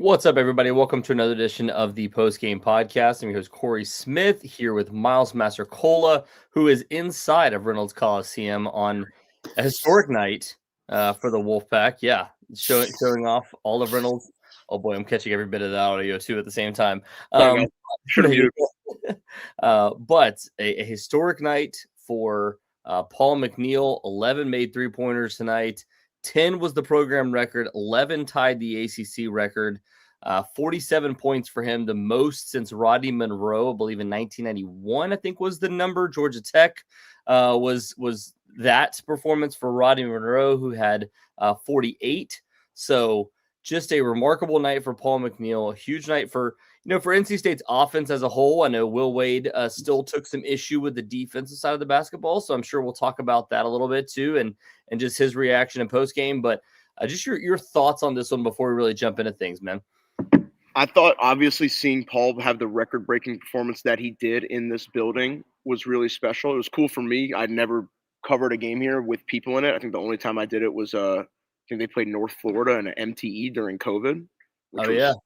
What's up, everybody? Welcome to another edition of the Postgame Podcast. I'm your host, Corey Smith, here with Miles Masercola, who is inside of Reynolds Coliseum on a historic night for the Wolfpack. Yeah, showing off all of Reynolds. Oh, boy, I'm catching every bit of that audio, too, at the same time. But a historic night for Paul McNeil. 11 made three-pointers tonight. 10 was the program record. 11 tied the ACC record. 47 points for him, the most since Rodney Monroe, I believe in 1991, I think was the number. Georgia Tech was that performance for Rodney Monroe, who had 48. So just a remarkable night for Paul McNeil, a huge night for NC State's offense as a whole. I know Will Wade still took some issue with the defensive side of the basketball, so I'm sure we'll talk about that a little bit too, and just his reaction in postgame. But just your thoughts on this one before we really jump into things, man. I thought obviously seeing Paul have the record-breaking performance that he did in this building was really special. It was cool for me. I'd never covered a game here with people in it. I think the only time I did it was I think they played North Florida in an MTE during COVID. Which was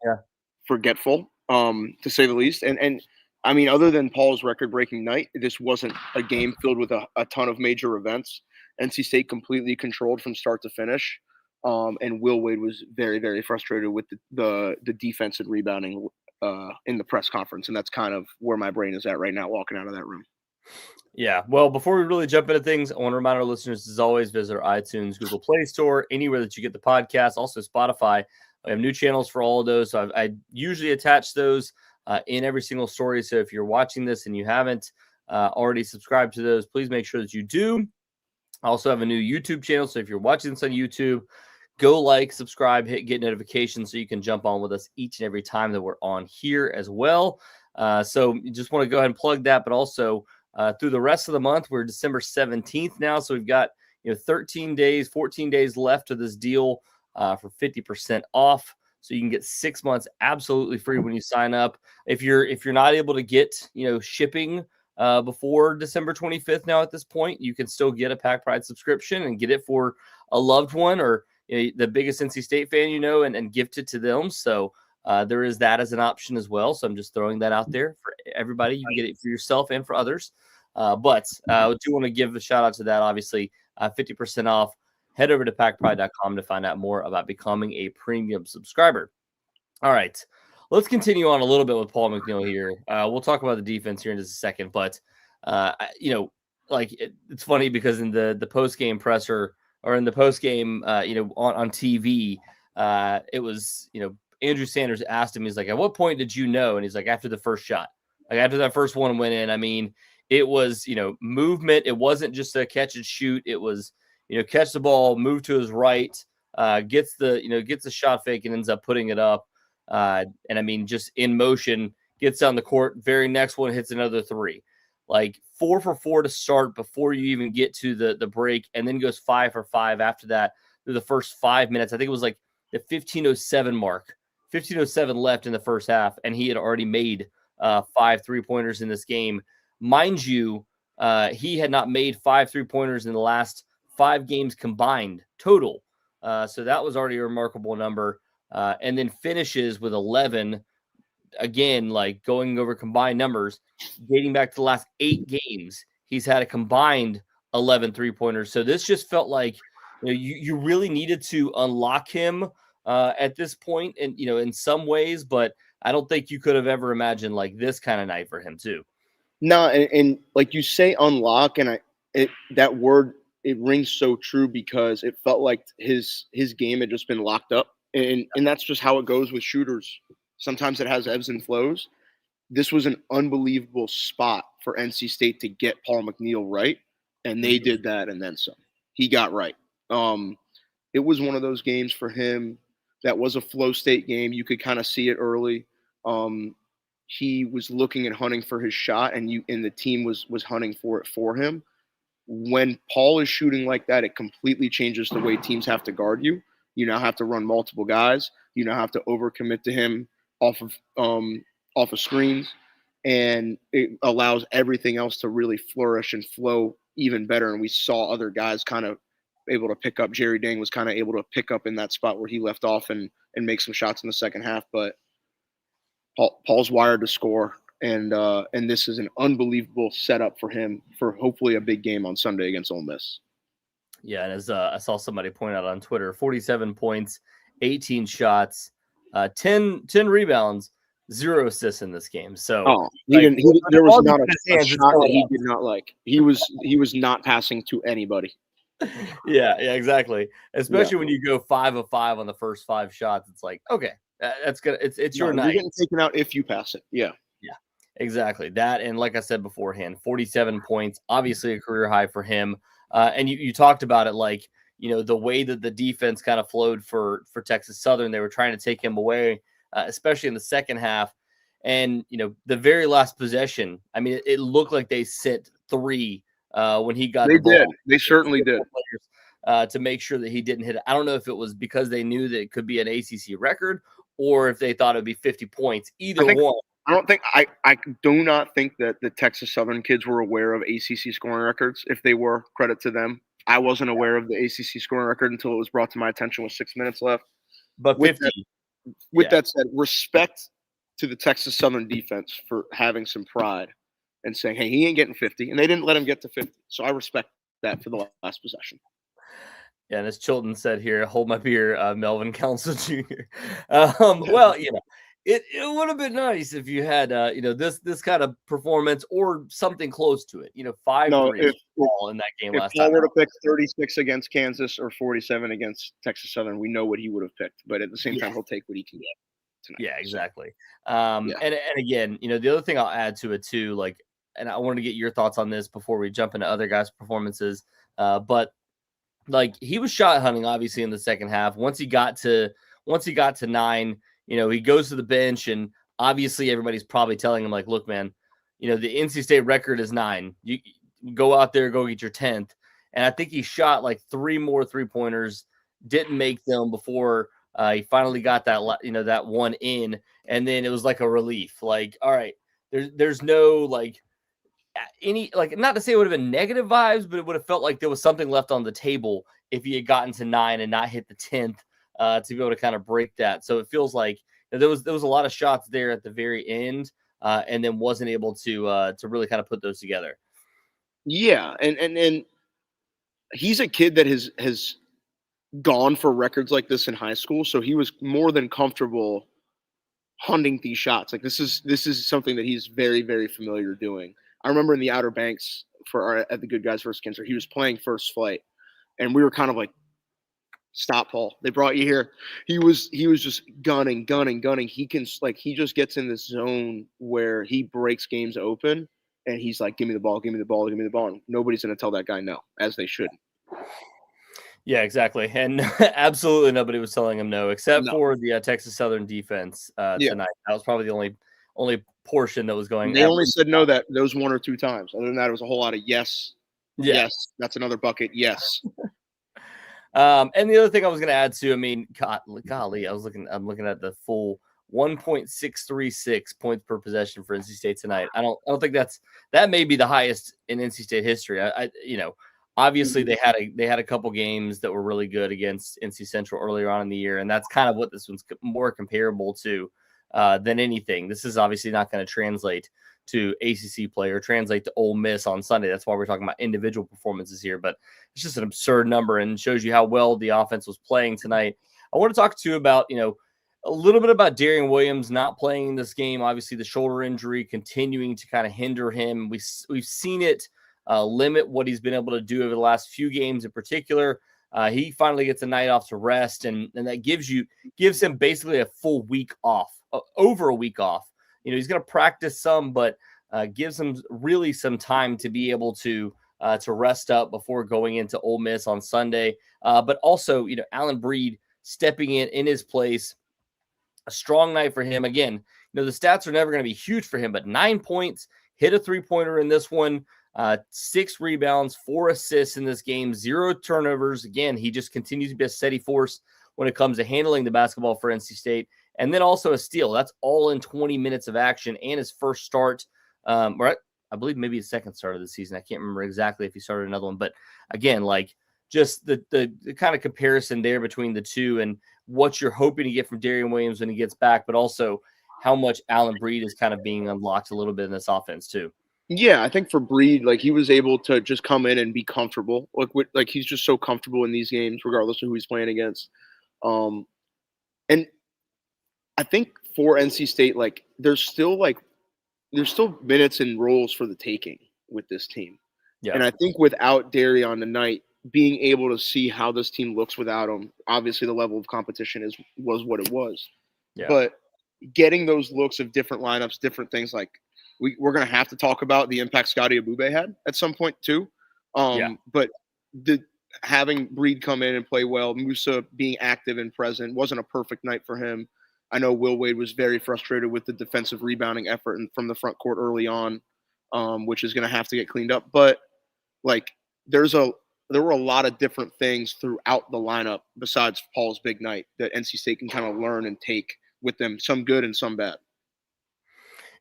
forgetful, to say the least. And I mean, other than Paul's record-breaking night, this wasn't a game filled with a ton of major events. NC State completely controlled from start to finish. And Will Wade was very, very frustrated with the defense and rebounding in the press conference. And that's kind of where my brain is at right now, walking out of that room. Yeah. Well, before we really jump into things, I want to remind our listeners, as always, visit our iTunes, Google Play Store, anywhere that you get the podcast, also Spotify. We have new channels for all of those. So I usually attach those in every single story. So if you're watching this and you haven't already subscribed to those, please make sure that you do. I also have a new YouTube channel. So if you're watching this on YouTube, go like, subscribe, get notifications so you can jump on with us each and every time that we're on here as well. So you just want to go ahead and plug that, but also through the rest of the month, we're December 17th now. So we've got 13 days, 14 days left of this deal for 50% off. So you can get 6 months absolutely free when you sign up. If you're not able to get shipping before December 25th now at this point, you can still get a Pack Pride subscription and get it for a loved one or the biggest NC State fan and gift it to them. So there is that as an option as well. So I'm just throwing that out there for everybody. You can get it for yourself and for others. But I do want to give a shout out to that. Obviously, 50% off. Head over to packpride.com to find out more about becoming a premium subscriber. All right, let's continue on a little bit with Paul McNeil here. We'll talk about the defense here in just a second. But, it's funny because in the post-game presser or in the post-game, on TV, it was, Andrew Sanders asked him, he's like, at what point did you know? And he's like, after the first shot. Like after that first one went in, I mean, it was, movement. It wasn't just a catch and shoot. It was, catch the ball, move to his right, gets the shot fake and ends up putting it up. And I mean, just in motion, gets down the court. Very next one hits another three. Like 4 for 4 to start before you even get to the break, and then goes 5 for 5 after that through the first 5 minutes. I think it was like the 15:07 mark, 15:07 left in the first half, and he had already made 5 3-pointers in this game. Mind you, he had not made 5 3-pointers in the last 5 games combined total. So that was already a remarkable number. And then finishes with 11. Again, like going over combined numbers, dating back to the last 8 games, he's had a combined 11 3-pointers. So this just felt like you really needed to unlock him at this point, and in some ways, but I don't think you could have ever imagined like this kind of night for him too. No, and like you say, unlock, and that word, it rings so true because it felt like his game had just been locked up, and that's just how it goes with shooters. Sometimes it has ebbs and flows. This was an unbelievable spot for NC State to get Paul McNeil right, and they did that and then some. He got right. It was one of those games for him that was a flow state game. You could kind of see it early. He was looking and hunting for his shot, and the team was hunting for it for him. When Paul is shooting like that, it completely changes the way teams have to guard you. You now have to run multiple guys. You now have to overcommit to him off of screens, and it allows everything else to really flourish and flow even better. And we saw other guys kind of able to pick up. Jerry Deng was kind of able to pick up in that spot where he left off and make some shots in the second half. But Paul's wired to score, and this is an unbelievable setup for him for hopefully a big game on Sunday against Ole Miss. Yeah, and as I saw somebody point out on Twitter, 47 points, 18 shots, 10 rebounds, 0 assists in this game. So there was not a shot that he did not like. He was not passing to anybody. Yeah, exactly. Especially when you go 5 of 5 on the first 5 shots, it's like, okay, that's good. It's your night. You're getting taken out if you pass it. Yeah, exactly. That, and like I said beforehand, 47 points, obviously a career high for him. And you talked about it, like, the way that the defense kind of flowed for Texas Southern. They were trying to take him away, especially in the second half. And, the very last possession, I mean, it looked like they sent 3 when he got the ball. They did. They certainly did. To make sure that he didn't hit it. I don't know if it was because they knew that it could be an ACC record or if they thought it would be 50 points. Either one. I do not think that the Texas Southern kids were aware of ACC scoring records. If they were, credit to them. I wasn't aware of the ACC scoring record until it was brought to my attention with 6 minutes left. But 50. With that said, respect to the Texas Southern defense for having some pride and saying, hey, he ain't getting 50. And they didn't let him get to 50. So I respect that for the last possession. Yeah, and as Chilton said here, hold my beer, Melvin Council Jr. Well, it would have been nice if you had, this kind of performance or something close to it. 5 3 in that game last time. If Paul were to pick 36 against Kansas or 47 against Texas Southern, we know what he would have picked. But at the same time, he'll take what he can get tonight. Yeah, exactly. And again, the other thing I'll add to it too, like, and I wanted to get your thoughts on this before we jump into other guys' performances, but like, he was shot hunting obviously in the second half. Once he got to 9, he goes to the bench, and obviously everybody's probably telling him, like, look, man, the NC State record is 9. You go out there, go get your 10th. And I think he shot like 3 more 3-pointers, didn't make them before he finally got that, that one in. And then it was like a relief. Like, all right, there's no like any, like, not to say it would have been negative vibes, but it would have felt like there was something left on the table if he had gotten to 9 and not hit the 10th to be able to kind of break that. So it feels like there was a lot of shots there at the very end, and then wasn't able to really kind of put those together. Yeah, and he's a kid that has gone for records like this in high school, so he was more than comfortable hunting these shots. Like, this is something that he's very, very familiar doing. I remember in the Outer Banks at the Good Guys versus Kinser, he was playing First Flight, and we were kind of like, stop, Paul. They brought you here. He was just gunning. He just gets in this zone where he breaks games open, and he's like, give me the ball. And nobody's going to tell that guy no, as they shouldn't. Yeah, exactly. And absolutely nobody was telling him no, except for the Texas Southern defense tonight. That was probably the only portion that was going. They only said no those 1 or 2 times. Other than that, it was a whole lot of yes. Yeah. Yes, that's another bucket. Yes. And the other thing I was going to add to, I mean, golly, I'm looking at the full 1.636 points per possession for NC State tonight. I don't think that may be the highest in NC State history. Obviously they had a couple games that were really good against NC Central earlier on in the year, and that's kind of what this one's more comparable to than anything. This is obviously not going to translate to ACC play or translate to Ole Miss on Sunday. That's why we're talking about individual performances here, but it's just an absurd number and shows you how well the offense was playing tonight. I want to talk to you about, a little bit about Darrion Williams not playing in this game. Obviously the shoulder injury continuing to kind of hinder him. We've seen it limit what he's been able to do over the last few games in particular. He finally gets a night off to rest, and that gives him basically a full week off, over a week off. He's going to practice some, but gives him really some time to be able to rest up before going into Ole Miss on Sunday. But also, Alyn Breed stepping in his place. A strong night for him. Again, the stats are never going to be huge for him, but 9 points, hit a 3-pointer in this one, 6 rebounds, 4 assists in this game, 0 turnovers. Again, he just continues to be a steady force when it comes to handling the basketball for NC State. And then also a steal. That's all in 20 minutes of action and his first start. Right? I believe maybe his second start of the season. I can't remember exactly if he started another one. But again, like, just the kind of comparison there between the two and what you're hoping to get from Darrion Williams when he gets back, but also how much Alyn Breed is kind of being unlocked a little bit in this offense too. Yeah, I think for Breed, like he was able to just come in and be comfortable. Like he's just so comfortable in these games, regardless of who he's playing against. And I think for NC State, like there's still minutes and roles for the taking with this team. Yeah. And I think without Darrion tonight, being able to see how this team looks without him, obviously the level of competition was what it was. Yeah. But getting those looks of different lineups, different things, like we're going to have to talk about the impact Scotty Ebube had at some point too. But having Breed come in and play well, Musa being active and present, wasn't a perfect night for him. I know Will Wade was very frustrated with the defensive rebounding effort from the front court early on, which is going to have to get cleaned up. But like there were a lot of different things throughout the lineup besides Paul's big night that NC State can kind of learn and take with them, some good and some bad.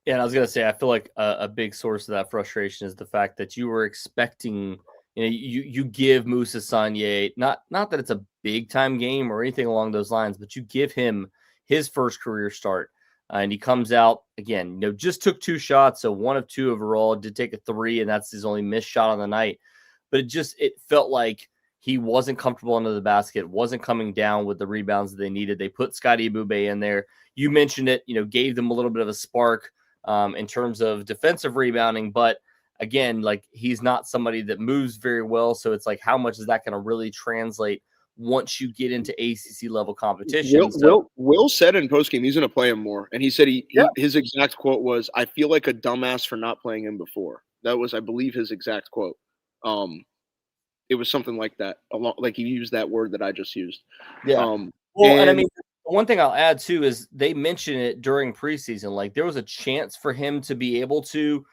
Yeah, and I was going to say, I feel like a big source of that frustration is the fact that you were expecting, you give Musa Sanye, not that it's a big time game or anything along those lines, but you give him his first career start. And he comes out again, just took 2 shots. So 1 of 2 overall, did take a 3, and that's his only missed shot on the night. But it felt like he wasn't comfortable under the basket, wasn't coming down with the rebounds that they needed. They put Scotty Ebube in there. You mentioned it, gave them a little bit of a spark in terms of defensive rebounding. But again, like he's not somebody that moves very well. So it's like, how much is that going to really translate once you get into ACC level competition? Will said in postgame he's going to play him more. And he said his exact quote was, "I feel like a dumbass for not playing him before." That was, I believe, his exact quote. It was something like that. Like he used that word that I just used. Yeah. And I mean, one thing I'll add too is they mentioned it during preseason. Like there was a chance for him to be able to,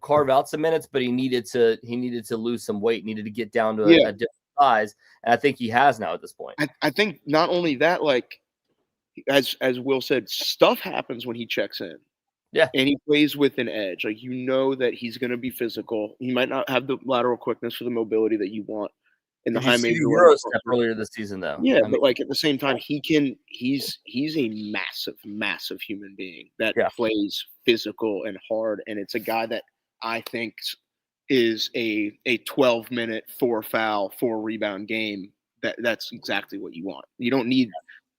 carve out some minutes, but he needed to lose some weight, needed to get down to a different size. And I think he has now at this point. I think not only that, like as Will said, stuff happens when he checks in. Yeah. And he plays with an edge. Like, that he's going to be physical. He might not have the lateral quickness or the mobility that you want in the high major Euro step earlier this season, though. Yeah, but like at the same time, he's a massive, massive human being that plays physical and hard. And it's a guy that I think is a 12-minute 4-foul, 4-rebound game. That's exactly what you want. You don't need.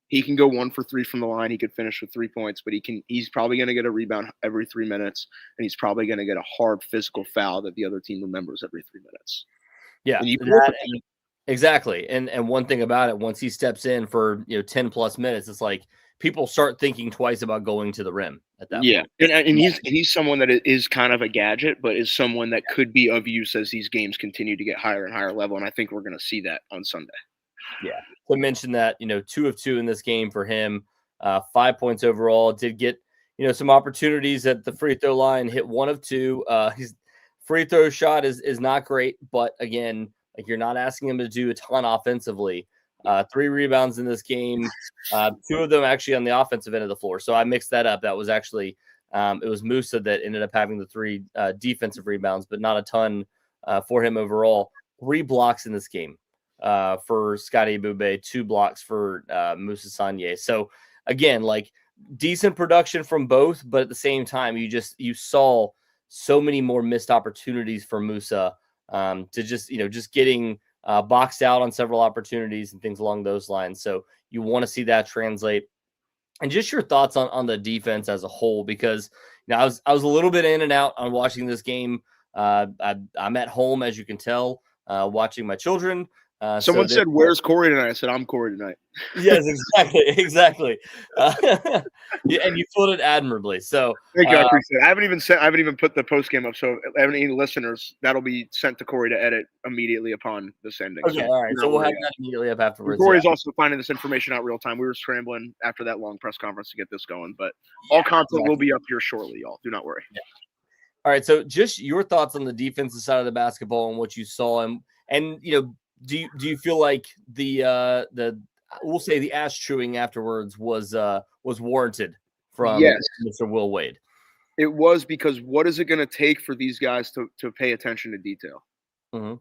He can go 1 for 3 from the line. He could finish with 3 points, but he's probably going to get a rebound every 3 minutes, and he's probably going to get a hard physical foul that the other team remembers every 3 minutes. Yeah, exactly. And one thing about it, once he steps in for 10 plus minutes, it's like people start thinking twice about going to the rim at that point. And he's someone that is kind of a gadget, but is someone that could be of use as these games continue to get higher and higher level, and I think we're going to see that on Sunday. Yeah. To mention that, 2 of 2 in this game for him, 5 points overall, did get, some opportunities at the free throw line, hit 1 of 2. His free throw shot is not great, but again, like you're not asking him to do a ton offensively. 3 rebounds in this game, 2 of them actually on the offensive end of the floor. So I mixed that up. That was actually, it was Musa that ended up having the 3 defensive rebounds, but not a ton for him overall. 3 blocks in this game. For Scotty Ebube, 2 blocks for Musa Sanye. So again, like decent production from both, but at the same time, you saw so many more missed opportunities for Musa to just getting boxed out on several opportunities and things along those lines. So you want to see that translate. And just your thoughts on the defense as a whole, because I was a little bit in and out on watching this game. I'm at home, as you can tell, watching my children. Someone said, "Where's Cory tonight?" I said, "I'm Cory tonight." Yes, exactly. And you filled it admirably. So thank you, I appreciate it. I haven't even put the post game up. So if any listeners, that'll be sent to Cory to edit immediately upon the sending. Okay, all right. So we'll have that immediately up afterwards. Cory's also finding this information out real time. We were scrambling after that long press conference to get this going, but all content will be up here shortly, y'all. Do not worry. Yeah. All right. So just your thoughts on the defensive side of the basketball and what you saw, and do you feel like the we'll say the ass chewing afterwards was warranted from Mr. Will Wade? It was, because what is it going to take for these guys to pay attention to detail? Mm-hmm.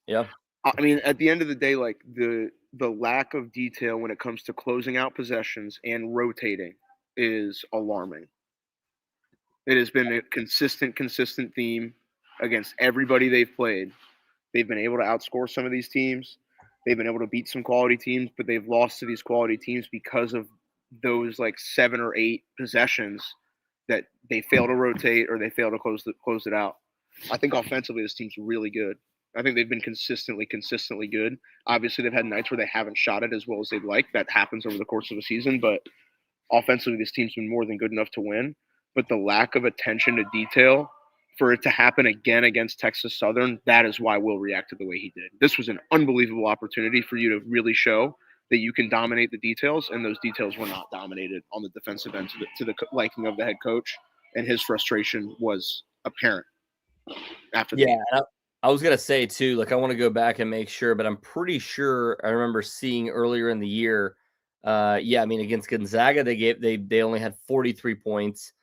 Yeah. I mean, at the end of the day, like the lack of detail when it comes to closing out possessions and rotating is alarming. It has been a consistent theme against everybody they've played. They've been able to outscore some of these teams. They've been able to beat some quality teams, but they've lost to these quality teams because of those like 7 or 8 possessions that they fail to rotate or they fail to close it out. I think offensively this team's really good. I think they've been consistently good. Obviously, they've had nights where they haven't shot it as well as they'd like. That happens over the course of a season, but offensively, this team's been more than good enough to win. But the lack of attention to detail for it to happen again against Texas Southern, that is why Will reacted the way he did. This was an unbelievable opportunity for you to really show that you can dominate the details, and those details were not dominated on the defensive end to the liking of the head coach, and his frustration was apparent after the game. I was gonna say too, like I want to go back and make sure, but I'm pretty sure I remember seeing earlier in the year. I mean against Gonzaga they only had 43 points.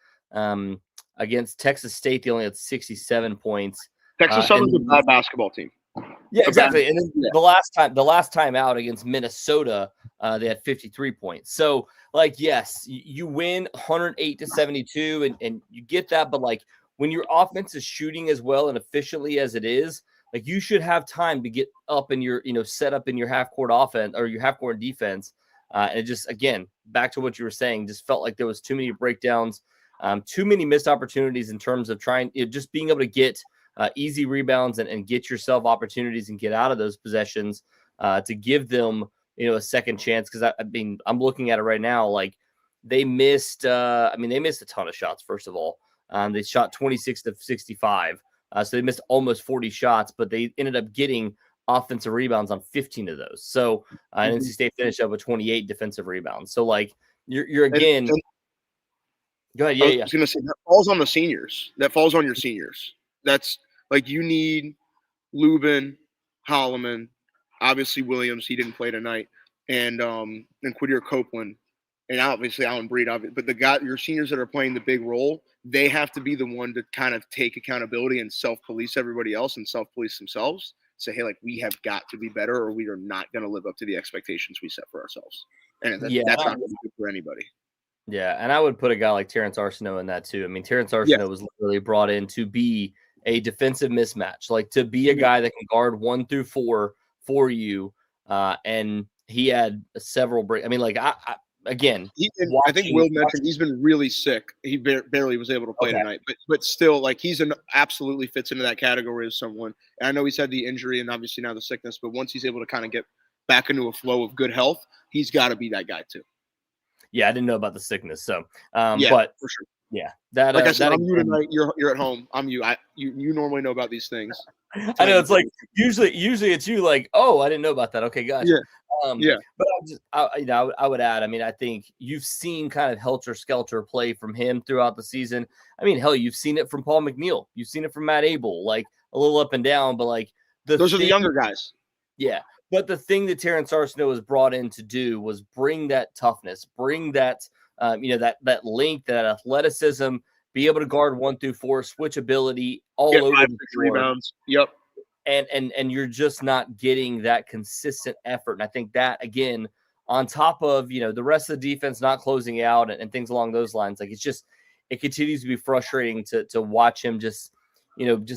Against Texas State they only had 67 points. Texas Southern's a bad basketball team. Yeah, exactly. And then the last time out against Minnesota, they had 53 points. So like, yes, you win 108-72 and you get that, but like when your offense is shooting as well and efficiently as it is, like you should have time to get up in your, set up in your half court offense or your half court defense. And it just, again, back to what you were saying, just felt like there was too many breakdowns, too many missed opportunities in terms of trying, just being able to get easy rebounds and get yourself opportunities and get out of those possessions to give them, a second chance. Because I mean, I'm looking at it right now, like they missed, they missed a ton of shots, first of all. They shot 26-65. So they missed almost 40 shots, but they ended up getting offensive rebounds on 15 of those. So NC State finished up with 28 defensive rebounds. So like you're again. Go ahead. I was going to say that falls on the seniors. That falls on your seniors. That's like you need Lubin, Holloman, obviously Williams. He didn't play tonight, and Quadir Copeland, and obviously Alyn Breed. But your seniors that are playing the big role, they have to be the one to kind of take accountability and self-police everybody else and self-police themselves. Say, hey, like we have got to be better, or we are not going to live up to the expectations we set for ourselves. And that's not going to be good for anybody. Yeah, and I would put a guy like Terrence Arsenault in that too. I mean, Terrence Arsenault was literally brought in to be a defensive mismatch, like to be a guy that can guard 1 through 4 for you. And he had several breaks. I mean, like I think Will mentioned he's been really sick. He barely was able to play tonight, but still, like he's absolutely fits into that category as someone. And I know he's had the injury and obviously now the sickness, but once he's able to kind of get back into a flow of good health, he's got to be that guy too. Yeah, I didn't know about the sickness, so but for sure. Yeah, that like I said, I'm you tonight. You're at home. I'm you. You normally know about these things. I know it's like usually it's you. Like, oh, I didn't know about that. Okay, gotcha. But I would add. I mean, I think you've seen kind of helter skelter play from him throughout the season. I mean, hell, you've seen it from Paul McNeil. You've seen it from Matt Abel. Like a little up and down, but like those are the younger guys. Yeah. But the thing that Terrence Arsenault was brought in to do was bring that toughness, bring that, that length, that athleticism, be able to guard 1 through 4, switchability all over the rebounds. Yep. And you're just not getting that consistent effort. And I think that, again, on top of, the rest of the defense not closing out and things along those lines, like it continues to be frustrating to watch him just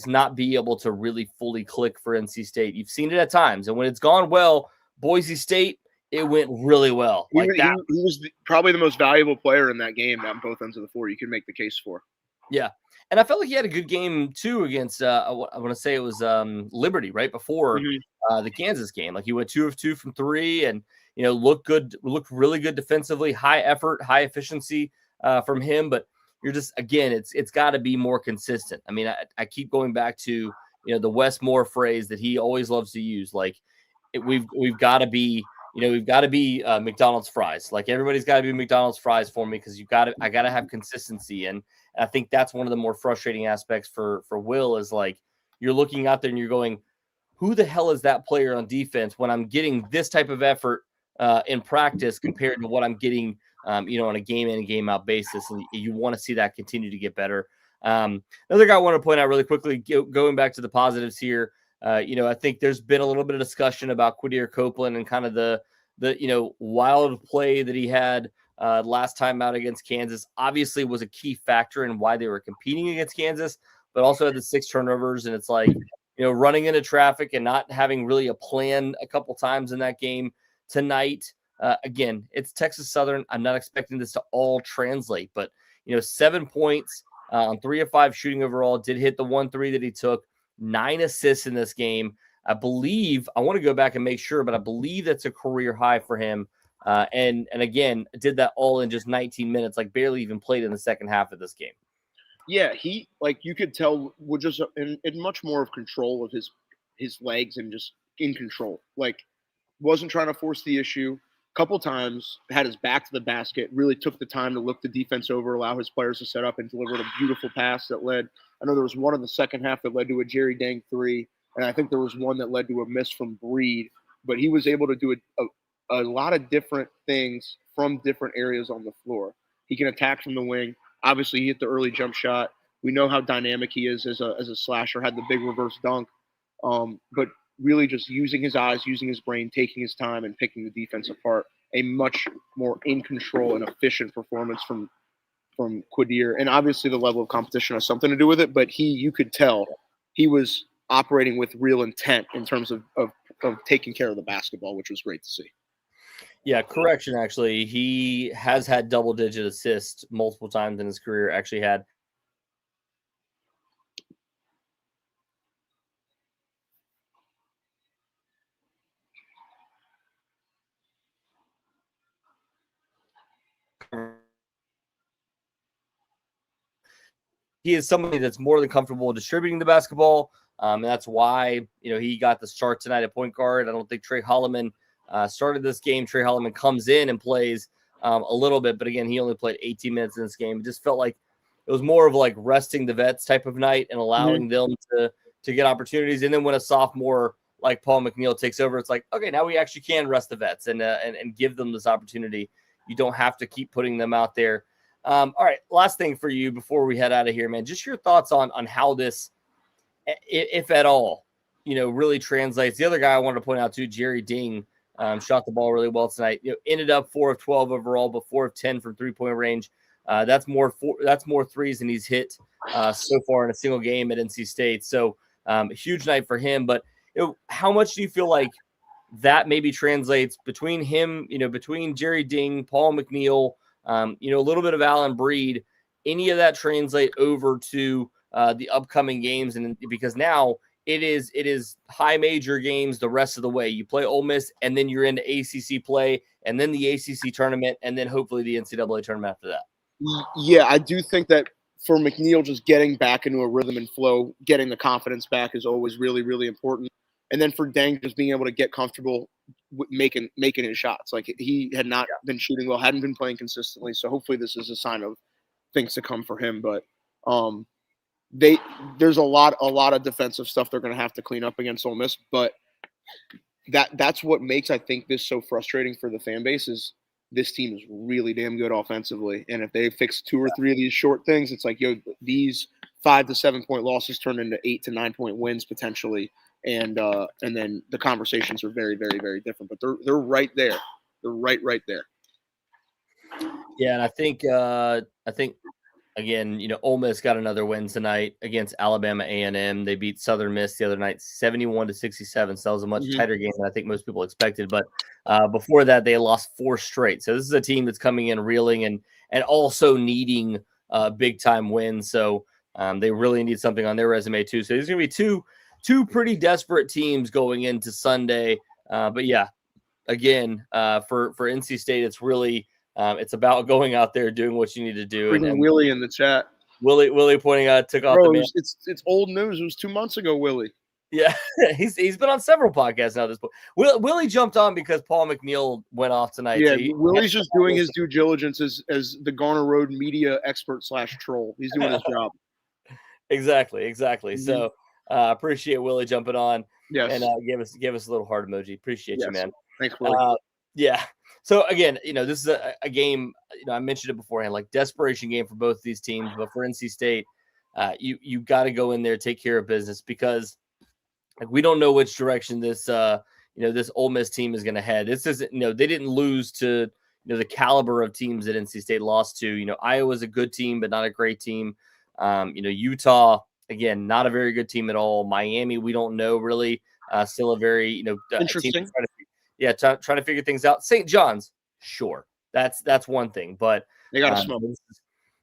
not be able to really fully click for NC State. You've seen it at times. And when it's gone well, Boise State, it went really well. He was probably the most valuable player in that game on both ends of the floor. You can make the case for. Yeah. And I felt like he had a good game, too, against, I want to say it was Liberty right before the Kansas game. Like he went 2 of 2 from 3 and, looked really good defensively, high effort, high efficiency from him. But you're just, again, it's got to be more consistent. I mean, I keep going back to, the Wes Moore phrase that he always loves to use. Like we've got to be, we've got to be McDonald's fries. Like everybody's got to be McDonald's fries for me because I got to have consistency. And I think that's one of the more frustrating aspects for Will is like you're looking out there and you're going, who the hell is that player on defense when I'm getting this type of effort in practice compared to what I'm getting on a game in and game out basis. And you want to see that continue to get better. Another guy I want to point out really quickly, going back to the positives here. I think there's been a little bit of discussion about Quadir Copeland and kind of the wild play that he had last time out against Kansas. Obviously was a key factor in why they were competing against Kansas, but also had the 6 turnovers. And it's like, running into traffic and not having really a plan a couple times in that game tonight. Again, it's Texas Southern. I'm not expecting this to all translate, but 7 points on 3 of 5 shooting overall, did hit the 1-3 that he took, 9 assists in this game. I believe, I want to go back and make sure, but I believe that's a career high for him. And again, did that all in just 19 minutes, like barely even played in the second half of this game. Yeah, he, like, you could tell, was just in much more of control of his legs and just in control. Like, wasn't trying to force the issue. Couple times had his back to the basket, really took the time to look the defense over, allow his players to set up, and delivered a beautiful pass that led. I know there was one in the second half that led to a Jerry Deng 3, and I think there was one that led to a miss from Breed. But he was able to do a lot of different things from different areas on the floor. He can attack from the wing. Obviously, he hit the early jump shot. We know how dynamic he is as a slasher, had the big reverse dunk. But really just using his eyes, using his brain, taking his time, and picking the defense apart. A much more in control and efficient performance from Quadir. And obviously the level of competition has something to do with it, but you could tell he was operating with real intent in terms of taking care of the basketball, which was great to see. Yeah, correction, actually. He has had double-digit assists multiple times in his career. Actually had he is somebody that's more than comfortable distributing the basketball. And that's why, he got the start tonight at point guard. I don't think Trey Holloman started this game. Trey Holloman comes in and plays a little bit, but again, he only played 18 minutes in this game. It just felt like it was more of like resting the vets type of night and allowing them to get opportunities. And then when a sophomore like Paul McNeil takes over, it's like, okay, now we actually can rest the vets and give them this opportunity. You don't have to keep putting them out there. All right, last thing for you before we head out of here, man. Just your thoughts on how this, if at all, really translates. The other guy I wanted to point out too, Jerry Deng, shot the ball really well tonight. Ended up 4 of 12 overall, but 4 of 10 from 3-point range. That's more threes than he's hit so far in a single game at NC State. So a huge night for him. But how much do you feel like that maybe translates between him, between Jerry Deng, Paul McNeil, a little bit of Alyn Breed, any of that translate over to the upcoming games? And because now it is high major games the rest of the way. You play Ole Miss, and then you're into ACC play, and then the ACC tournament, and then hopefully the NCAA tournament after that. Yeah, I do think that for McNeil, just getting back into a rhythm and flow, getting the confidence back is always really, really important. And then for Deng, just being able to get comfortable with making his shots. Like, he had not been shooting well, hadn't been playing consistently. So hopefully this is a sign of things to come for him. But there's a lot of defensive stuff they're going to have to clean up against Ole Miss. But that's what makes, I think, this so frustrating for the fan base is this team is really damn good offensively. And if they fix 2 or 3 of these short things, it's like, these 5 to 7 point losses turn into 8 to 9 point wins potentially. And then the conversations are very, very, very different. But they're right there. They're right there. Yeah, and I think again, Ole Miss got another win tonight against Alabama A&M. They beat Southern Miss the other night, 71-67. So that was a much tighter game than I think most people expected. But before that, they lost 4 straight. So this is a team that's coming in reeling and also needing big time wins. So they really need something on their resume too. So there's going to be two pretty desperate teams going into Sunday. But yeah, again, for NC State, it's really it's about going out there doing what you need to do. And Willie in the chat. Willie pointing out, took off the man. It's old news. It was 2 months ago, Willie. Yeah, he's been on several podcasts now. This point, Willie jumped on because Paul McNeil went off tonight. Yeah, so Willie's just doing his due diligence as the Garner Road media expert / troll. He's doing his job. Exactly. Mm-hmm. So appreciate Willie jumping on. Yes, and give us a little heart emoji. Appreciate you, man. Thanks, Willie. Yeah. So again, this is a game. I mentioned it beforehand, like desperation game for both of these teams. But for NC State, you got to go in there, take care of business, because Like, we don't know which direction this this Ole Miss team is going to head. This isn't, they didn't lose to the caliber of teams that NC State lost to. Iowa's a good team, but not a great team. Utah, again, not a very good team at all. Miami, we don't know really. Still a very interesting. Trying to figure things out. St. John's, sure, that's one thing, but they got to smoke.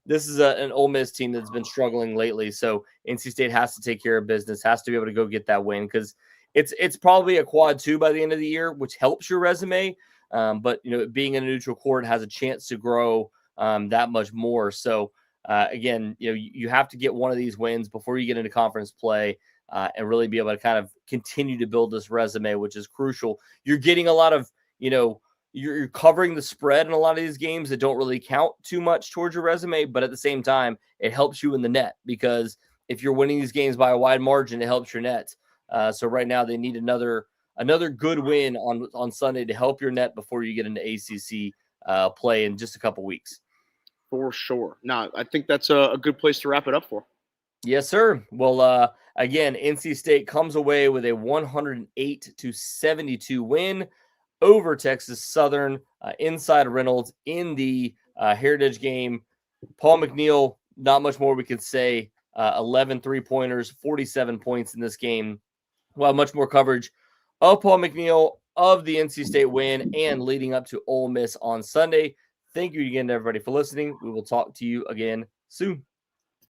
This is an Ole Miss team that's been struggling lately, so NC State has to take care of business, has to be able to go get that win, because it's probably a quad 2 by the end of the year, which helps your resume. But being in a neutral court has a chance to grow that much more. So again, you have to get one of these wins before you get into conference play and really be able to kind of continue to build this resume, which is crucial. You're getting a lot of you're covering the spread in a lot of these games that don't really count too much towards your resume, but at the same time, it helps you in the net, because if you're winning these games by a wide margin, it helps your net. So right now they need another good win on Sunday to help your net before you get into ACC play in just a couple weeks. For sure. No, I think that's a good place to wrap it up for. Yes, sir. Well, again, NC State comes away with a 108-72 win over Texas Southern inside Reynolds in the Heritage game. Paul McNeil, not much more we could say. 11 3-pointers, 47 points in this game. We'll have much more coverage of Paul McNeil, of the NC State win, and leading up to Ole Miss on Sunday. Thank you again to everybody for listening. We will talk to you again soon.